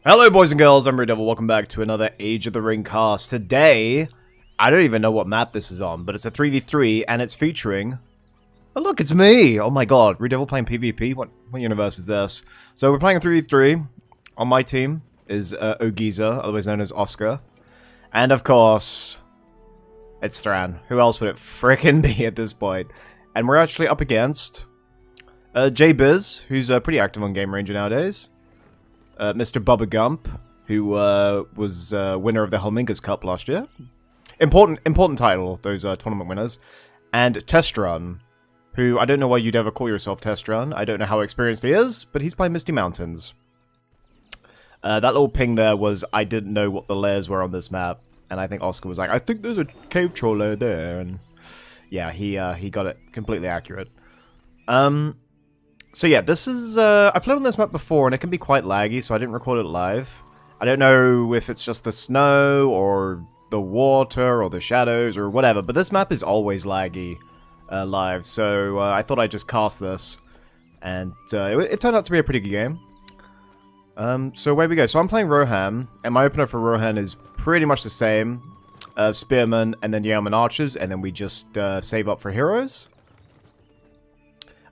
Hello boys and girls, I'm RuudDevil, welcome back to another Age of the Ring cast. Today, I don't even know what map this is on, but it's a 3v3 and it's featuring... Oh look, it's me! Oh my god, RuudDevil playing PvP? What universe is this? So we're playing a 3v3. On my team is Ogiza, otherwise known as Oscar. And of course, it's Thran. Who else would it frickin' be at this point? And we're actually up against J-Biz, who's pretty active on Game Ranger nowadays. Mr. Bubba Gump, who was winner of the Helmingus Cup last year. Important title, those tournament winners. And Test Run, who I don't know why you'd ever call yourself Test Run. I don't know how experienced he is, but he's playing Misty Mountains. That little ping there was, I didn't know what the layers were on this map. And I think Oscar was like, I think there's a cave troll layer there. And yeah, he got it completely accurate. So yeah, this is, I played on this map before, and it can be quite laggy, so I didn't record it live. I don't know if it's just the snow, or the water, or the shadows, or whatever, but this map is always laggy live, so I thought I'd just cast this. And it turned out to be a pretty good game. So away we go. So I'm playing Rohan, and my opener for Rohan is pretty much the same. Spearmen, and then Yeoman Archers, and then we just save up for heroes.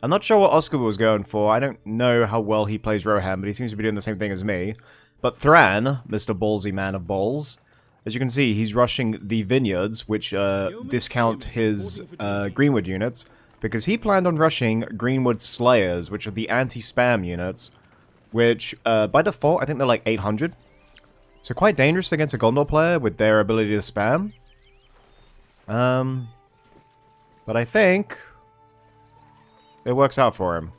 I'm not sure what Oscar was going for. I don't know how well he plays Rohan, but he seems to be doing the same thing as me. But Thran, Mr. Ballsy Man of Balls, as you can see, he's rushing the Vineyards, which discount his Greenwood units, because he planned on rushing Greenwood Slayers, which are the anti-spam units, which, by default, I think they're like 800. So quite dangerous against a Gondor player with their ability to spam. But I think... it works out for him.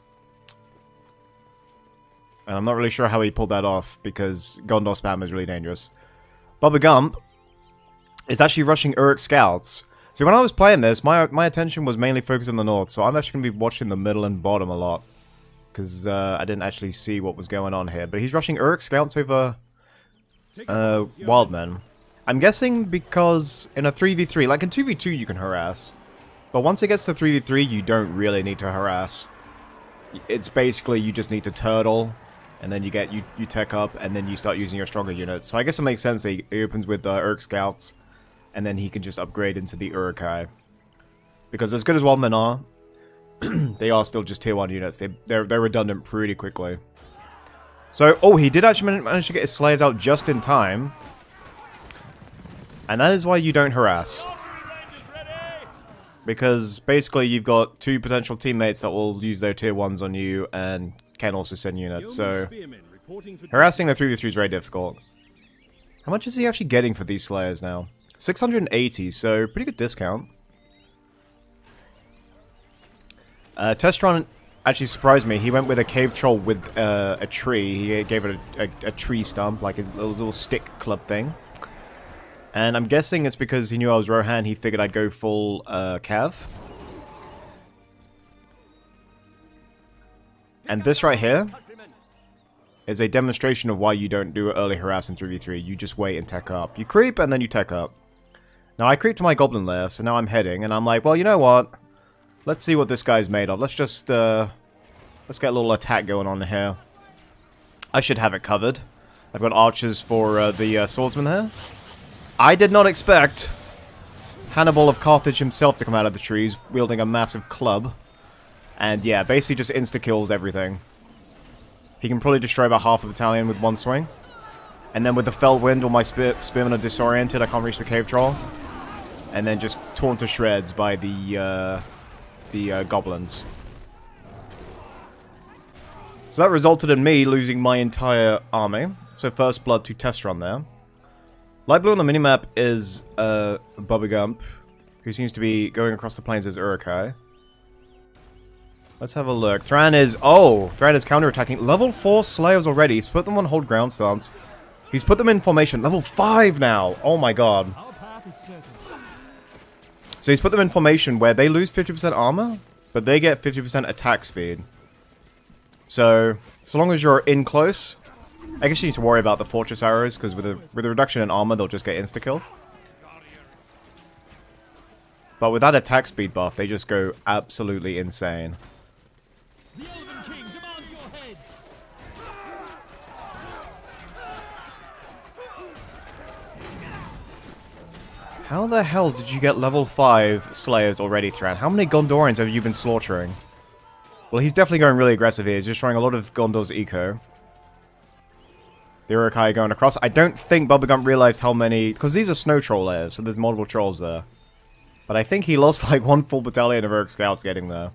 And I'm not really sure how he pulled that off, because Gondor spam is really dangerous. Bubba Gump is actually rushing Uruk Scouts. So when I was playing this, my attention was mainly focused on the north, so I'm actually going to be watching the middle and bottom a lot. Because I didn't actually see what was going on here. But he's rushing Uruk Scouts over Wildmen. I'm guessing because in a 3v3, like in 2v2 you can harass. But once it gets to 3v3, you don't really need to harass. It's basically, you just need to turtle, and then you tech up, and then you start using your stronger units. So I guess it makes sense that he opens with Uruk Scouts, and then he can just upgrade into the Urukai. Because as good as Wildmen are, they are still just tier 1 units. They're redundant pretty quickly. So, oh, he did actually manage to get his Slayers out just in time. And that is why you don't harass. Because basically you've got two potential teammates that will use their tier 1s on you and can also send units, so harassing the 3v3 is very difficult. How much is he actually getting for these Slayers now? 680, so pretty good discount. Testron actually surprised me. He went with a cave troll with a tree. He gave it a tree stump, like his little stick club thing. And I'm guessing it's because he knew I was Rohan, he figured I'd go full Cav. And this right here is a demonstration of why you don't do early harass in 3v3. You just wait and tech up. You creep and then you tech up. Now I creeped to my goblin lair, so now I'm heading, and I'm like, well, you know what? Let's see what this guy's made of. Let's just, let's get a little attack going on here. I should have it covered. I've got archers for the swordsman here. I did not expect Hannibal of Carthage himself to come out of the trees, wielding a massive club. And yeah, basically just insta-kills everything. He can probably destroy about half a battalion with one swing. And then with the fell wind, all my spearmen are disoriented, I can't reach the cave troll. And then just torn to shreds by the goblins. So that resulted in me losing my entire army. So first blood to test run there. Light blue on the minimap is Bubba Gump, who seems to be going across the plains as Urukai. Let's have a look. Thran is counterattacking. Level 4 Slayers already. He's put them on hold ground stance. He's put them in formation. Level 5 now. Oh my god. So he's put them in formation where they lose 50% armor, but they get 50% attack speed. So long as you're in close... I guess you need to worry about the fortress arrows, because with a reduction in armor, they'll just get insta-killed. But with that attack speed buff, they just go absolutely insane. The Elven King demands your heads. How the hell did you get level 5 Slayers already, Thran? How many Gondorians have you been slaughtering? Well, he's definitely going really aggressive here. He's destroying a lot of Gondor's eco. The Urukai going across. I don't think Bubblegum realized how many... Because these are snow troll layers, so there's multiple trolls there. But I think he lost like one full battalion of Uruk scouts getting there.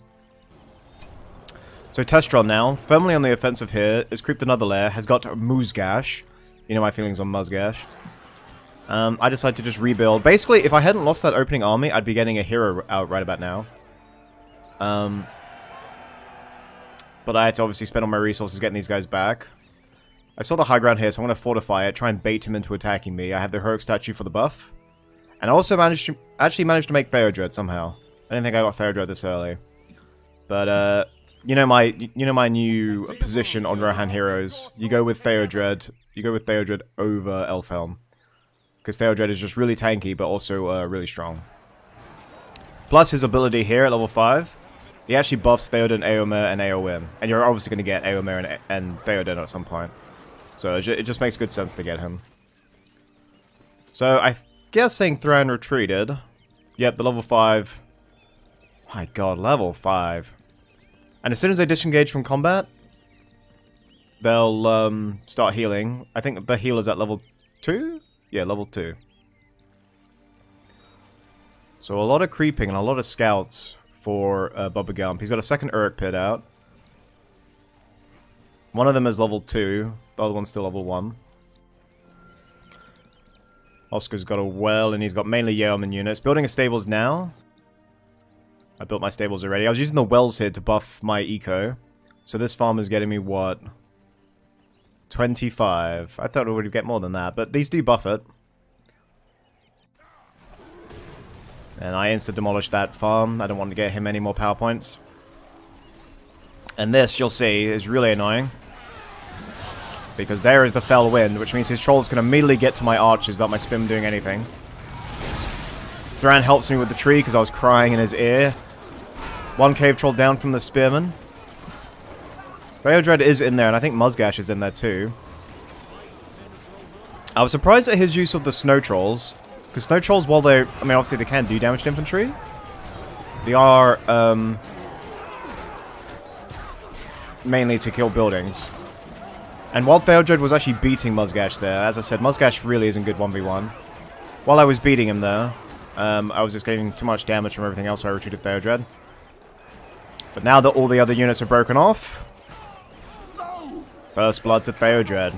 So Testron now, firmly on the offensive here, has creeped another layer, has got Muzgash. You know my feelings on Muzgash. I decided to just rebuild. Basically, if I hadn't lost that opening army, I'd be getting a hero out right about now. But I had to obviously spend all my resources getting these guys back. I saw the high ground here, so I'm going to fortify it, try and bait him into attacking me. I have the heroic statue for the buff. And I also managed to make Theodred somehow. I didn't think I got Theodred this early. But, you know my new position on Rohan heroes. You go with Theodred. You go with Theodred over Elfhelm. Because Theodred is just really tanky, but also really strong. Plus his ability here at level 5. He actually buffs Theoden, Eomer, and Eowyn. And you're obviously going to get Eomer and Theoden at some point. So it just makes good sense to get him. So I'm guessing Thran retreated. Yep, the level 5. My god, level 5. And as soon as they disengage from combat, they'll start healing. I think the healer's at level 2? Yeah, level 2. So a lot of creeping and a lot of scouts for Bubba Gump. He's got a second Uruk pit out. One of them is level 2. The other one's still level 1. Oscar's got a well, and he's got mainly Yeoman units. Building his stables now. I built my stables already. I was using the wells here to buff my eco. So this farm is getting me, what? 25. I thought it would get more than that, but these do buff it. And I insta-demolished that farm. I don't want to get him any more power points. And this, you'll see, is really annoying. Because there is the fell wind, which means his trolls can immediately get to my archers without my spim doing anything. Thran helps me with the tree because I was crying in his ear. One cave troll down from the spearman. Theodred is in there, and I think Muzgash is in there too. I was surprised at his use of the snow trolls. Because snow trolls, while they... I mean, obviously they can do damage to infantry. They are, mainly to kill buildings. And while Theodred was actually beating Muzgash there, as I said, Muzgash really isn't good 1v1. While I was beating him there, I was just getting too much damage from everything else, so I retreated Theodred. But now that all the other units are broken off... First blood to Theodred.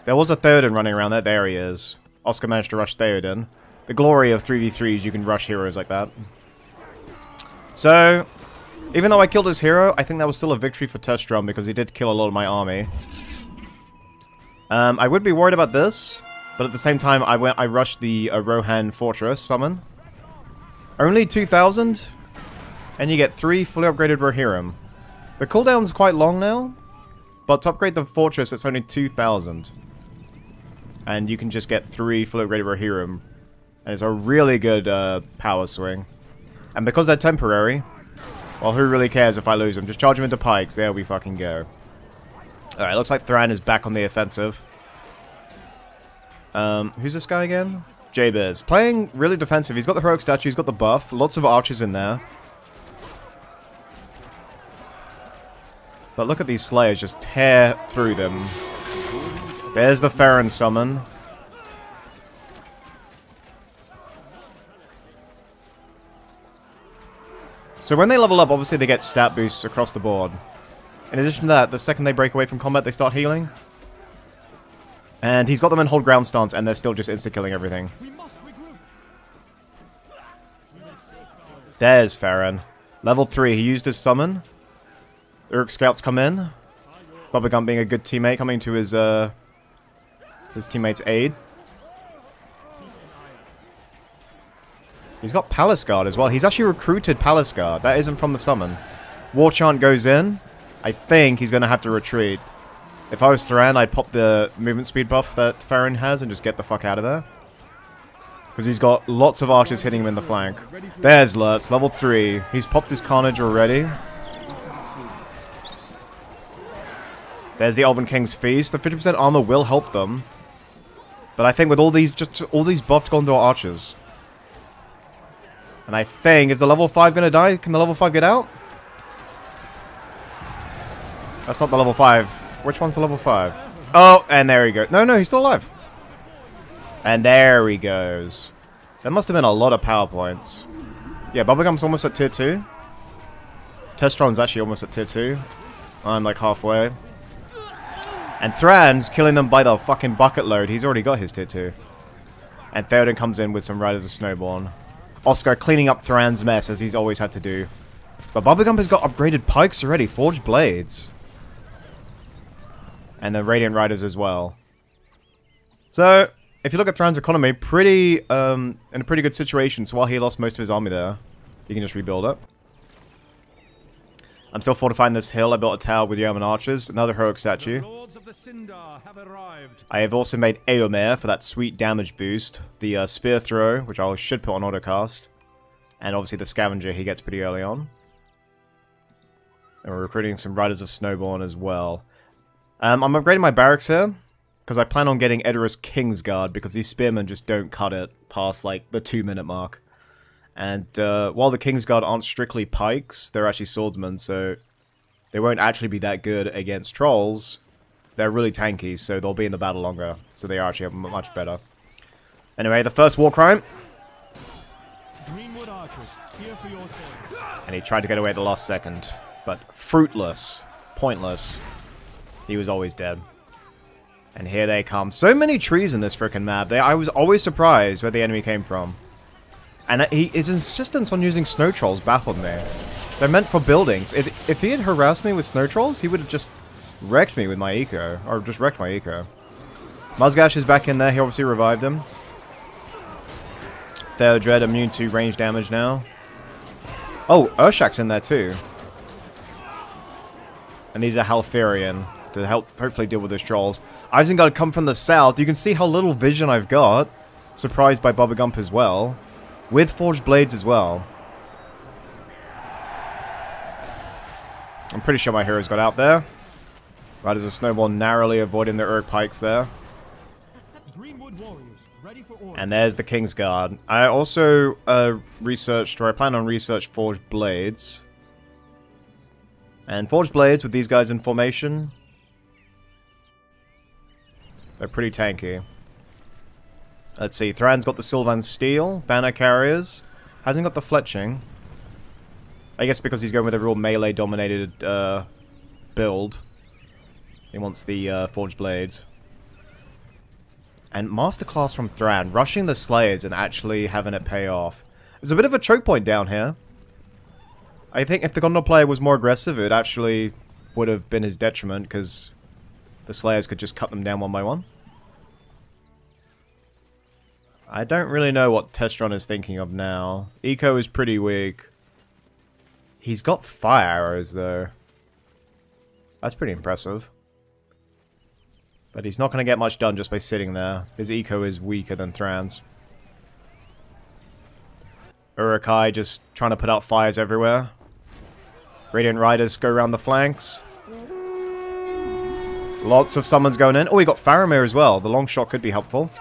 There was a Theoden running around there. There he is. Oscar managed to rush Theoden. The glory of 3v3s, you can rush heroes like that. So, even though I killed his hero, I think that was still a victory for Testrum because he did kill a lot of my army. I would be worried about this, but at the same time, I rushed the Rohan Fortress summon. Only 2,000, and you get 3 fully upgraded Rohirrim. The cooldown's quite long now, but to upgrade the fortress, it's only 2,000. And you can just get 3 fully upgraded Rohirrim. And it's a really good power swing. And because they're temporary, well, who really cares if I lose them? Just charge them into pikes. There we fucking go. Alright, looks like Thran is back on the offensive. Who's this guy again? Jabez. Playing really defensive. He's got the heroic statue, he's got the buff. Lots of archers in there. But look at these slayers just tear through them. There's the Farron summon. So when they level up, obviously they get stat boosts across the board. In addition to that, the second they break away from combat, they start healing. And he's got them in hold ground stance, and they're still just insta-killing everything. There's Farron. Level 3, he used his summon. Uruk scouts come in. Bubba Gump being a good teammate, coming to his teammate's aid. He's got Palace Guard as well. He's actually recruited Palace Guard. That isn't from the summon. War Chant goes in. I think he's going to have to retreat. If I was Thran, I'd pop the movement speed buff that Farron has and just get the fuck out of there. Because he's got lots of archers hitting him in the flank. There's Lurtz, level 3. He's popped his Carnage already. There's the Elven King's Feast. The 50% armor will help them. But I think with all these, just all these buffed Gondor archers. And I think, is the level 5 going to die? Can the level 5 get out? That's not the level 5. Which one's the level 5? Oh, and there he goes. No, no, he's still alive. And there he goes. There must have been a lot of power points. Yeah, Bubblegum's almost at tier 2. Testron's actually almost at tier 2. I'm like halfway. And Thran's killing them by the fucking bucket load. He's already got his tier 2. And Theoden comes in with some Riders of Snowborn. Oscar cleaning up Thran's mess, as he's always had to do. But Bubblegum has got upgraded pikes already. Forged blades. And then Radiant Riders as well. So, if you look at Thran's economy, in a pretty good situation. So while he lost most of his army there, he can just rebuild it. I'm still fortifying this hill. I built a tower with Yeoman archers. Another heroic statue. I have also made Aotr for that sweet damage boost. The spear throw, which I should put on autocast. And obviously the scavenger he gets pretty early on. And we're recruiting some Riders of Snowborn as well. I'm upgrading my barracks here. Because I plan on getting Edoras Kingsguard. Because these spearmen just don't cut it past like the 2-minute mark. And while the Kingsguard aren't strictly pikes, they're actually swordsmen, so they won't actually be that good against trolls. They're really tanky, so they'll be in the battle longer. So they are actually much better. Anyway, the first war crime. Greenwood archers, here for your service. And he tried to get away at the last second. But fruitless. Pointless. He was always dead. And here they come. So many trees in this frickin' map. I was always surprised where the enemy came from. And his insistence on using snow trolls baffled me. They're meant for buildings. If he had harassed me with snow trolls, he would have just wrecked me with my eco. Or just wrecked my eco. Musgash is back in there. He obviously revived him. Theodred immune to range damage now. Oh, Urshak's in there too. And these are Halfirian to help hopefully deal with those trolls. Isengard come from the south. You can see how little vision I've got. Surprised by Bubblegump as well. With Forged Blades as well. I'm pretty sure my heroes got out there. Riders of Snowball narrowly avoiding the Urk Pikes there. Greenwood warriors, ready for orders. And there's the Kingsguard. I also researched, or I plan on research Forged Blades. And Forged Blades with these guys in formation. They're pretty tanky. Let's see, Thran's got the Sylvan Steel, Banner Carriers. Hasn't got the Fletching. I guess because he's going with a real melee-dominated build. He wants the Forged Blades. And Masterclass from Thran, rushing the Slayers and actually having it pay off. There's a bit of a choke point down here. I think if the Gondor player was more aggressive, it actually would have been his detriment, because the Slayers could just cut them down one by one. I don't really know what Testron is thinking of now. Eco is pretty weak. He's got fire arrows, though. That's pretty impressive. But he's not going to get much done just by sitting there. His eco is weaker than Thran's. Uruk-hai just trying to put out fires everywhere. Radiant Riders go around the flanks. Lots of summons going in. Oh, he got Faramir as well. The long shot could be helpful.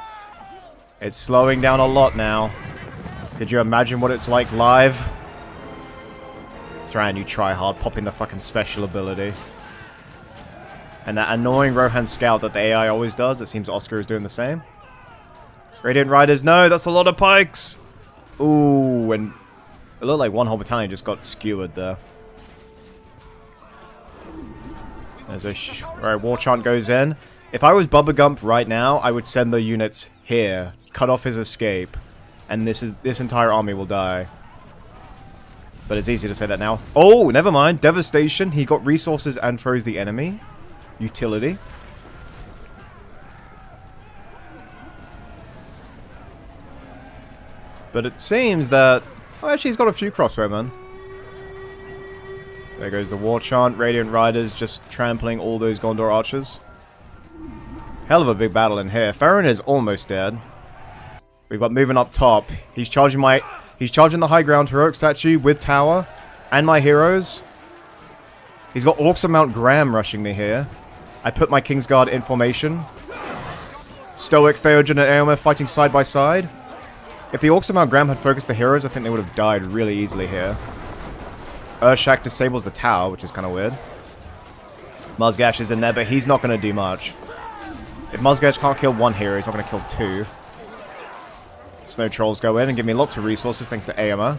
It's slowing down a lot now. Could you imagine what it's like live? Thran, you try hard, popping the fucking special ability. And that annoying Rohan Scout that the AI always does. It seems Oscar is doing the same. Radiant Riders, no, that's a lot of pikes. Ooh, and it looked like one whole battalion just got skewered there. There's a alright, War Chant goes in. If I was Bubba Gump right now, I would send the units here, cut off his escape, and this entire army will die. But it's easy to say that now. Oh, never mind. Devastation. He got resources and froze the enemy. Utility. But it seems that... Oh, actually, he's got a few crossbowmen. There goes the War Chant. Radiant Riders just trampling all those Gondor archers. Hell of a big battle in here. Farron is almost dead. We've got moving up top. He's charging the high ground heroic statue with tower. And my heroes. He's got Orcs of Mount Graham rushing me here. I put my Kingsguard in formation. Stoic, Theogen, and Aotr fighting side by side. If the Orcs of Mount Graham had focused the heroes, I think they would have died really easily here. Urshak disables the tower, which is kind of weird. Muzgash is in there, but he's not going to do much. If Muzgash can't kill one hero, he's not going to kill two. Snow Trolls go in and give me lots of resources thanks to Aotr.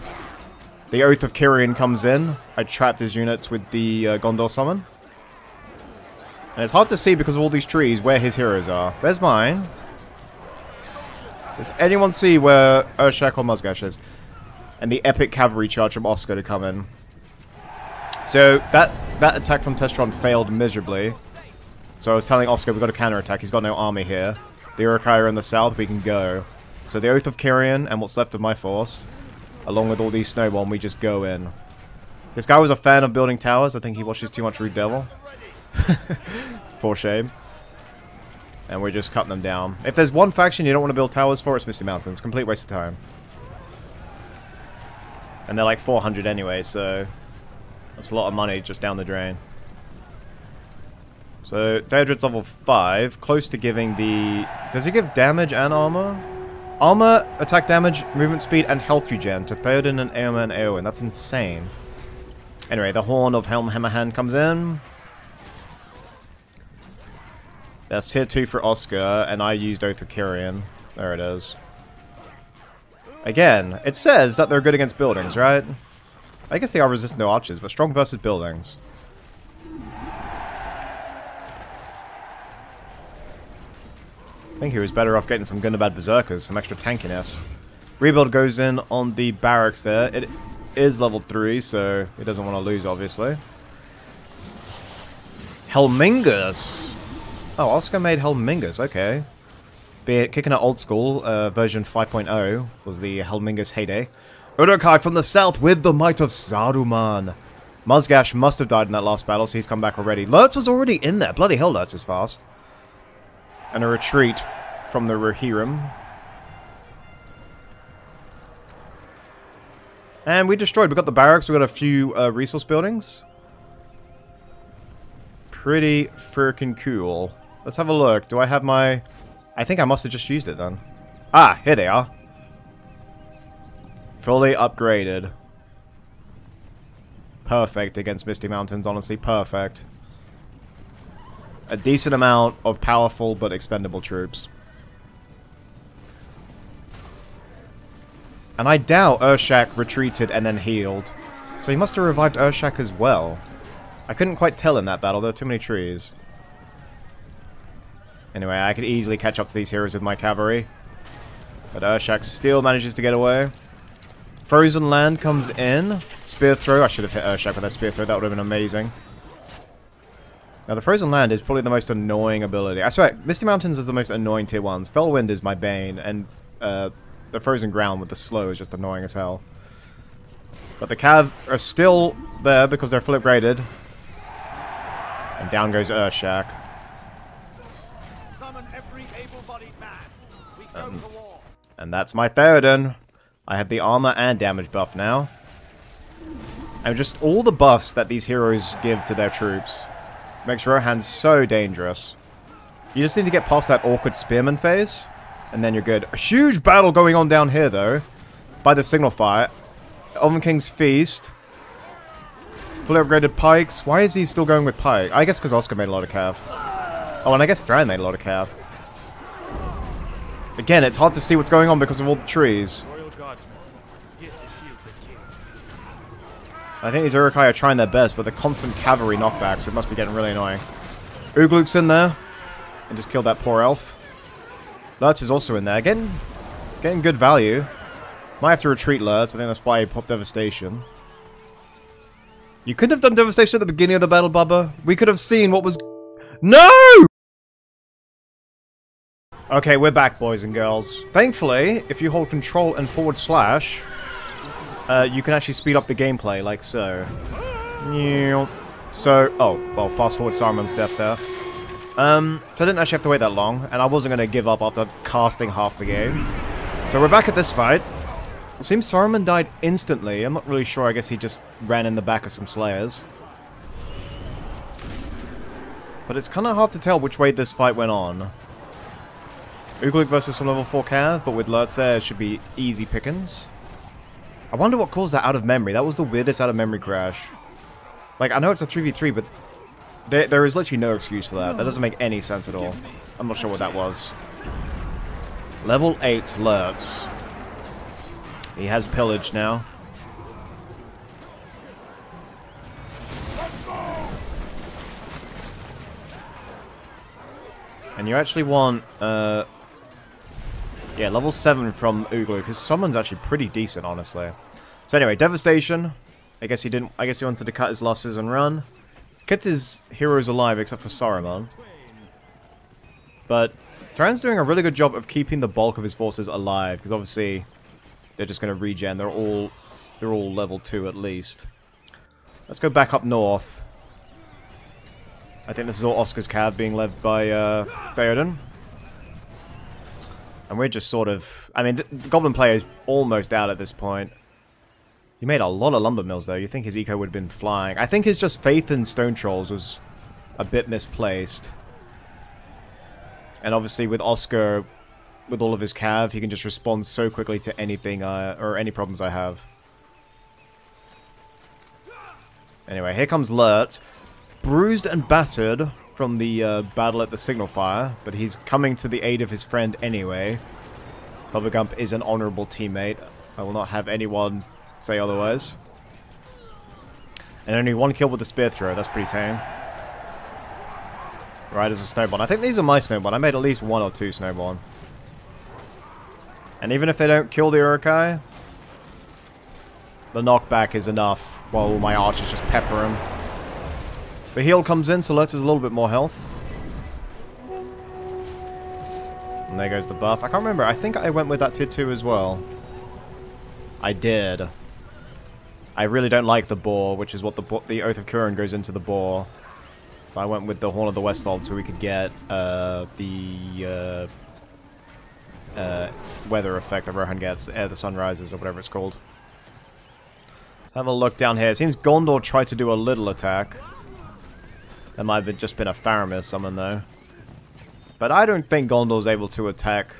The Oath of Kyrian comes in. I trapped his units with the Gondor summon. And it's hard to see because of all these trees where his heroes are. There's mine. Does anyone see where Urshak or Muzgash is? And the epic cavalry charge from Oscar to come in. So that attack from Testron failed miserably. So I was telling Oscar we've got a counterattack. He's got no army here. The Uruk-hai are in the south. We can go. So the Oath of Kyrian and what's left of my force, along with all these snowball, we just go in. This guy was a fan of building towers. I think he watches too much RuudDevil. For shame. And we're just cutting them down. If there's one faction you don't want to build towers for, it's Misty Mountains. Complete waste of time. And they're like 400 anyway, so that's a lot of money just down the drain. So Theodred's level 5, close to giving the... Does he give damage and armor? Armor, attack damage, movement speed, and health regen to Theoden and Aotr and Eowyn. That's insane. Anyway, the Horn of Helm Hammerhand comes in. That's tier 2 for Oscar, and I used Oath of Kyrian. There it is. Again, it says that they're good against buildings, right? I guess they are resistant to archers, but strong versus buildings. I think he was better off getting some Gundabad Berserkers, some extra tankiness. Rebuild goes in on the barracks there. It is level 3, so he doesn't want to lose, obviously. Helmingus! Oh, Oscar made Helmingus, okay. Be it kicking it old school, version 5.0 was the Helmingus heyday. Uruk-hai from the south with the might of Saruman. Muzgash must have died in that last battle, so he's come back already. Lurtz was already in there. Bloody hell, Lurtz is fast. And a retreat from the Rohirrim. And we destroyed. We got the barracks. We got a few resource buildings. Pretty freaking cool. Let's have a look. Do I have my... I think I must have just used it then. Ah, here they are. Fully upgraded. Perfect against Misty Mountains, honestly. Perfect. A decent amount of powerful but expendable troops. And I doubt Urshak retreated and then healed. So he must have revived Urshak as well. I couldn't quite tell in that battle. There were too many trees. Anyway, I could easily catch up to these heroes with my cavalry. But Urshak still manages to get away. Frozen Land comes in. Spear throw. I should have hit Urshak with that spear throw. That would have been amazing. Now, the Frozen Land is probably the most annoying ability. I swear, Misty Mountains is the most annoying tier 1s. Fellwind is my bane, and the Frozen Ground with the slow is just annoying as hell. But the Cav are still there because they're fully upgraded. And down goes Urshak. Summon every able-bodied man. We go to war. And that's my Theoden. I have the armor and damage buff now. And just all the buffs that these heroes give to their troops makes Rohan so dangerous. You just need to get past that awkward spearman phase, and then you're good. A huge battle going on down here, though, by the signal fire. Elven King's Feast. Fully upgraded pikes. Why is he still going with pike? I guess because Oscar made a lot of cav. Oh, and I guess Thran made a lot of cav. Again, it's hard to see what's going on because of all the trees. Royal Guardsmen, here to shield the king. I think these Uruk-hai are trying their best, but the constant cavalry knockbacks, it must be getting really annoying. Ugluk's in there. And just killed that poor elf. Lurtz is also in there. Getting good value. Might have to retreat Lurtz. I think that's why he popped Devastation. You couldn't have done Devastation at the beginning of the battle, Bubba. We could have seen what was... No! Okay, we're back, boys and girls. Thankfully, if you hold control and // you can actually speed up the gameplay, like so. So, oh, well, fast forward Saruman's death there. So I didn't actually have to wait that long, and I wasn't going to give up after casting half the game. So we're back at this fight. It seems Saruman died instantly. I'm not really sure. I guess he just ran in the back of some Slayers. But it's kind of hard to tell which way this fight went on. Uglik versus some level 4 cav, but with LOTR there, it should be easy pickings. I wonder what caused that out of memory. That was the weirdest out of memory crash. Like, I know it's a 3v3, but there is literally no excuse for that. That doesn't make any sense at all. I'm not sure what that was. Level 8 LOTR. He has pillaged now. And you actually want, yeah, level 7 from Uglu, because someone's actually pretty decent, honestly. So anyway, Devastation. I guess he wanted to cut his losses and run. Kept his heroes alive, except for Saruman. But Turan's doing a really good job of keeping the bulk of his forces alive, because obviously they're just going to regen. They're all level 2 at least. Let's go back up north. I think this is all Oscar's cav being led by Theoden. And we're just sort of... I mean, the Goblin player is almost out at this point. He made a lot of lumber mills, though. You'd think his eco would have been flying. I think his just faith in Stone Trolls was a bit misplaced. And obviously with Oscar, with all of his cav, he can just respond so quickly to anything, or any problems I have. Anyway, here comes LOTR. Bruised and battered from the battle at the Signal Fire, but he's coming to the aid of his friend anyway. Bubblegump is an honorable teammate. I will not have anyone say otherwise. And only 1 kill with the spear throw. That's pretty tame. Right, as a snowball. I think these are my snowball. I made at least 1 or 2 snowball. And even if they don't kill the Urukai, the knockback is enough while my archers just pepper him. The heal comes in, so LOTR has a little bit more health. And there goes the buff. I can't remember. I think I went with that tier 2 as well. I did. I really don't like the boar, which is what the Oath of Kurin goes into the boar. So I went with the Horn of the Westfold so we could get the weather effect that Rohan gets, Ere the Sun Rises, or whatever it's called. Let's have a look down here. It seems Gondor tried to do a little attack. That might have just been a Faramir summon, though. But I don't think Gondor's able to attack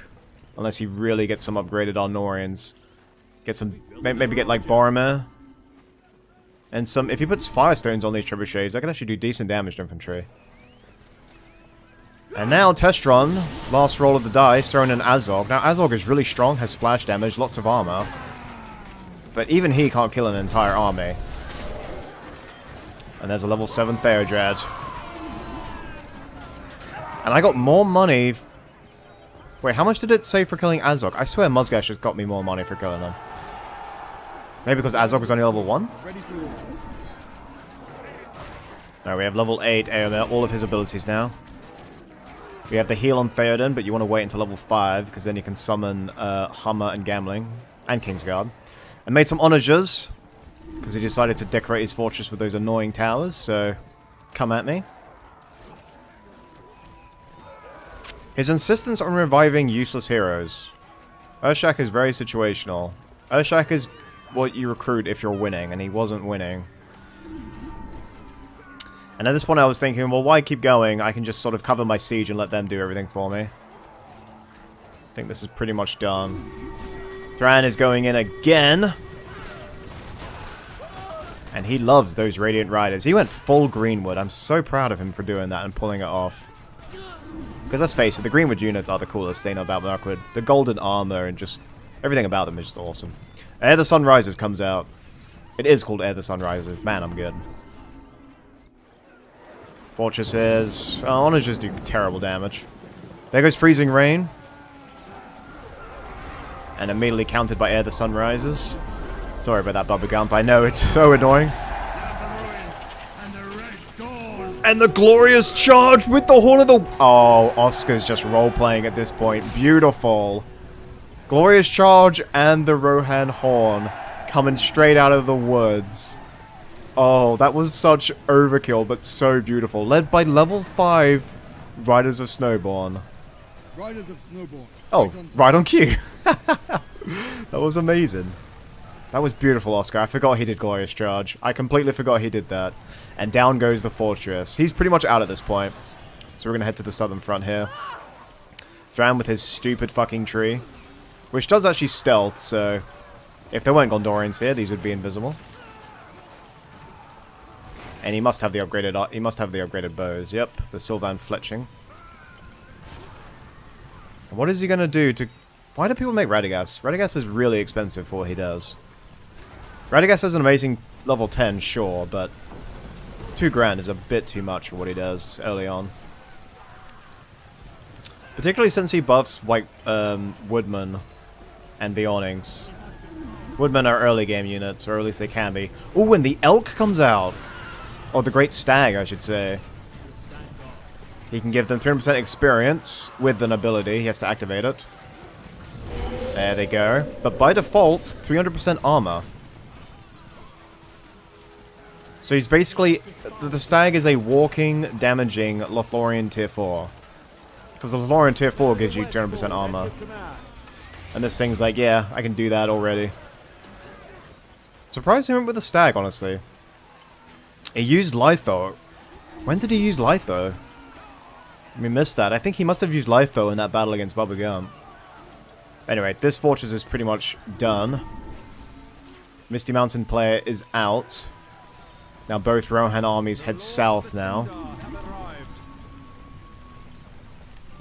unless he really gets some upgraded Arnorians. Get some... Maybe get, like, Boromir. And some... If he puts Firestones on these trebuchets, I can actually do decent damage to infantry. And now, Testron, last roll of the dice, throwing in Azog. Now, Azog is really strong, has splash damage, lots of armor. But even he can't kill an entire army. And there's a level 7 Theodred. And I got more money... Wait, how much did it say for killing Azog? I swear Muzgash has got me more money for killing them. Maybe because Azog was only level 1? No, we have level 8 Aotr, all of his abilities now. We have the heal on Theoden, but you want to wait until level 5, because then you can summon Hummer and Gambling, and Kingsguard. And made some onagers, because he decided to decorate his fortress with those annoying towers, so come at me. His insistence on reviving useless heroes. Urshak is very situational. Urshak is what you recruit if you're winning, and he wasn't winning. And at this point I was thinking, well, why keep going? I can just sort of cover my siege and let them do everything for me. I think this is pretty much done. Thran is going in again. And he loves those Radiant Riders. He went full Greenwood. I'm so proud of him for doing that and pulling it off. Because let's face it, the Greenwood units are the coolest thing about Mirkwood. The golden armor and just everything about them is just awesome. Ere the Sun Rises comes out. It is called Ere the Sun Rises. Man, I'm good. Fortresses. Oh, I want to just do terrible damage. There goes Freezing Rain. And immediately countered by Ere the Sun Rises. Sorry about that, Bubba Gump. I know, it's so annoying. And the glorious charge with the Horn of the... Oh, Oscar's just role-playing at this point. Beautiful. Glorious charge and the Rohan Horn coming straight out of the woods. Oh, that was such overkill, but so beautiful. Led by level 5 Riders of Snowborn. Riders of Snowborn. Oh, right on cue. That was amazing. That was beautiful, Oscar. I forgot he did Glorious Charge. I completely forgot he did that. And down goes the fortress. He's pretty much out at this point. So we're going to head to the southern front here. Thran with his stupid fucking tree. Which does actually stealth, so... If there weren't Gondorians here, these would be invisible. And he must have the upgraded bows. Yep, the Sylvan Fletching. What is he gonna do to... Why do people make Radagast? Radagast is really expensive for what he does. Radagast has an amazing level 10, sure, but... 2 grand is a bit too much for what he does early on. Particularly since he buffs like Woodman and Beornings. Woodmen are early game units, or at least they can be. Ooh, and the Elk comes out! Or the Great Stag, I should say. He can give them 3% experience with an ability. He has to activate it. There they go. But by default, 300% armor. So he's basically... The Stag is a walking, damaging Lothlorien Tier 4. Because the Lothlorien Tier 4 gives you 200% armor. And this thing's like, yeah, I can do that already. Surprised he went with the Stag, honestly. He used Litho. When did he use Litho? We missed that. I think he must have used Litho in that battle against Bubba Gump. Anyway, this fortress is pretty much done. Misty Mountain player is out. Now both Rohan armies head south now.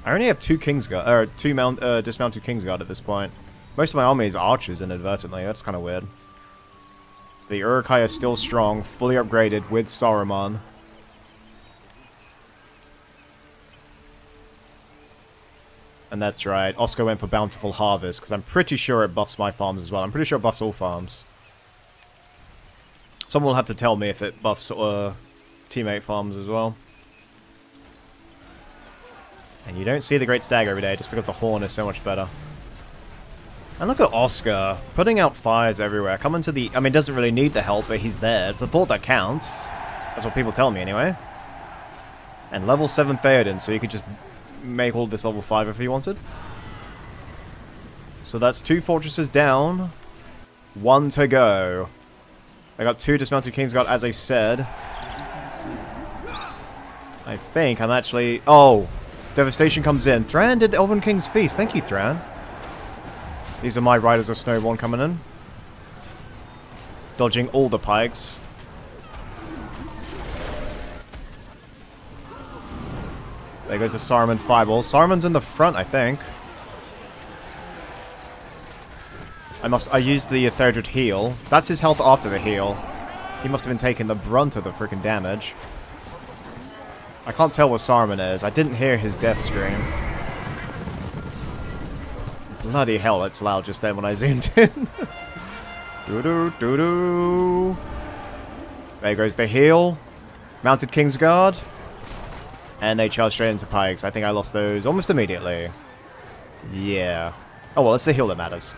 I only have 2 Kingsguard, or 2 dismounted Kingsguard at this point. Most of my army is archers inadvertently. That's kind of weird. The Uruk-hai are still strong, fully upgraded with Saruman. And that's right, Oscar went for Bountiful Harvest, because I'm pretty sure it buffs my farms as well. I'm pretty sure it buffs all farms. Someone will have to tell me if it buffs teammate farms as well. And you don't see the Great Stag every day, just because the Horn is so much better. And look at Oscar, putting out fires everywhere. Coming to the... I mean, doesn't really need the help, but he's there. It's the thought that counts. That's what people tell me, anyway. And level 7 Theoden, so you could just make all this level 5 if you wanted. So that's 2 fortresses down. 1 to go. I got 2 dismounted Kingsguard, as I said. I think I'm actually... Oh! Devastation comes in. Thran did Elven King's Feast. Thank you, Thran. These are my Riders of Snowborn coming in. Dodging all the pikes. There goes the Saruman Fireball. Saruman's in the front, I think. I used the Theodred heal. That's his health after the heal. He must have been taking the brunt of the freaking damage. I can't tell what Saruman is. I didn't hear his death scream. Bloody hell, it's loud just then when I zoomed in. Doo-doo-doo-doo. There goes the heal. Mounted Kingsguard. And they charge straight into pikes. I think I lost those almost immediately. Yeah. Oh well, it's the heal that matters.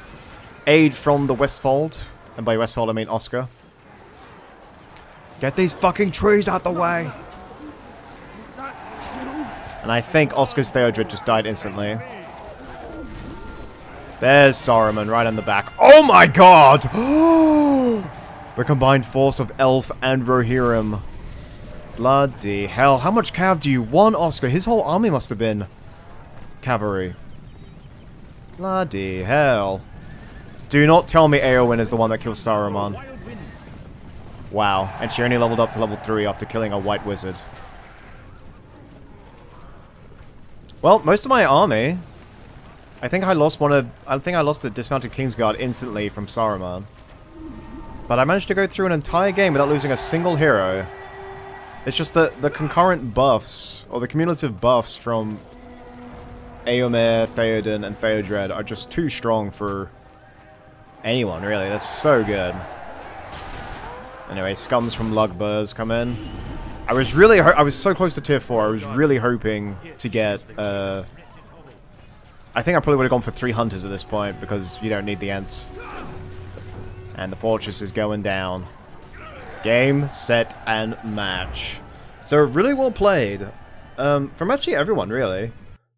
Aid from the Westfold. And by Westfold I mean Oscar. Get these fucking trees out the way! And I think Oscar's Theodred just died instantly. There's Saruman right on the back. Oh my god! The combined force of Elf and Rohirrim. Bloody hell. How much cav do you want, Oscar? His whole army must have been cavalry. Bloody hell. Do not tell me Eowyn is the one that kills Saruman. Wow. And she only leveled up to level 3 after killing a white wizard. Well, most of my army... I think I lost the dismounted Kingsguard instantly from Saruman. But I managed to go through an entire game without losing a single hero. It's just that the concurrent buffs, or the cumulative buffs from Eomer, Theoden, and Theodred are just too strong for anyone, really. That's so good. Anyway, scums from Lugburs come in. I was so close to tier 4, I was really hoping to get, I think I probably would have gone for 3 hunters at this point, because you don't need the Ents. And the fortress is going down. Game, set, and match. So, really well played. From actually everyone, really.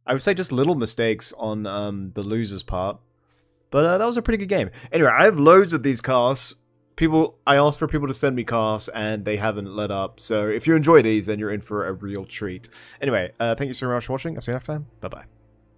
I would say just little mistakes on the loser's part. But that was a pretty good game. Anyway, I have loads of these casts. I asked for people to send me casts, and they haven't let up. So, if you enjoy these, then you're in for a real treat. Anyway, thank you so much for watching. I'll see you next time. Bye-bye.